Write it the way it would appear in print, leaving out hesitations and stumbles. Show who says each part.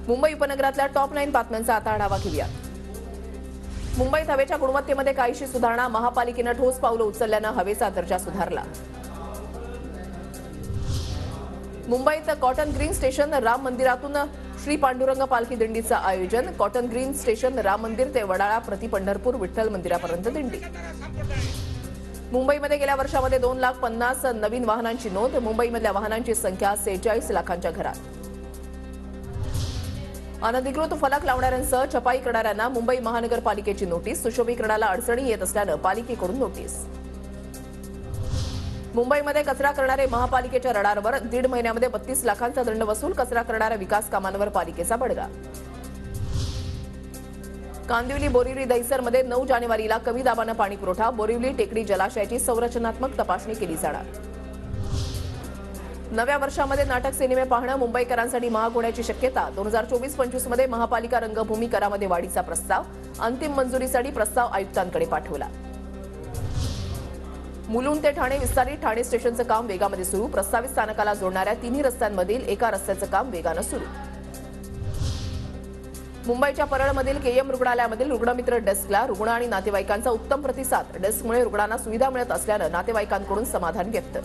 Speaker 1: मुंबई उपनगरातल्या टॉप 9 बातम्यांचा आता आढावा घेऊया। मुंबईत हवेच्या गुणवत्तेमध्ये काहीशी सुधारणा, महापालिकेनं ठोस पावलं उचलल्यानं हवेचा दर्जा सुधारला। मुंबईत कॉटन ग्रीन स्टेशन राम मंदिरातून श्री पांडुरंग पालखी दिंडीचं आयोजन। कॉटन ग्रीन स्टेशन राम मंदिर ते वडाळा प्रति पंढरपूर विठ्ठल मंदिरापर्यंत दिंडी। मुंबईमध्ये गेल्या वर्षामध्ये 2,50,000 नवीन वाहनांची नोंद। मुंबईमधल्या वाहनांची संख्या 46 लाखांच्या घरात। अनधिकृत फलक लावणाऱ्यांसह छपाई करणाऱ्यांना मुंबई महानगरपालिकेची नोटीस। सुशोभीकरणाला अडचणी येत असल्यानं पालिकेकडून नोटीस। मुंबईमध्ये कचरा करणारे महापालिकेच्या रडारवर। 1.5 महिन्यामध्ये 32 लाखांचा दंड वसूल। कचरा करणाऱ्या विकास कामांवर पालिकेचा बडगा। कांदिवली बोरिवली दहिसरमध्ये 9 जानेवारीला कमी दाबानं पाणी पुरवठा। बोरिवली टेकडी जलाशयाची संरचनात्मक तपासणी केली जाणार। नव्या वर्षामध्ये नाटक सिनेमे पाहणं मुंबईकरांसाठी महाग होण्याची शक्यता। 2024-25 मध्ये महापालिका रंगभूमी करामध्ये वाढीचा प्रस्ताव। अंतिम मंजुरीसाठी प्रस्ताव आयुक्तांकडे पाठवला। मुलुंड ते ठाणे विस्तारित ठाणे स्टेशनचं काम वेगामध्ये सुरू। प्रस्तावित स्थानकाला जोडणाऱ्या 3 रस्त्यांमधील एका रस्त्याचं काम वेगानं सुरू। मुंबईच्या परळमधील केएम रुग्णालयामधील रुग्णमित्र डेस्कला रुग्ण आणि नातेवाईकांचा उत्तम प्रतिसाद। डेस्कमुळे रुग्णांना सुविधा मिळत असल्यानं नातेवाईकांकडून समाधान व्यक्त।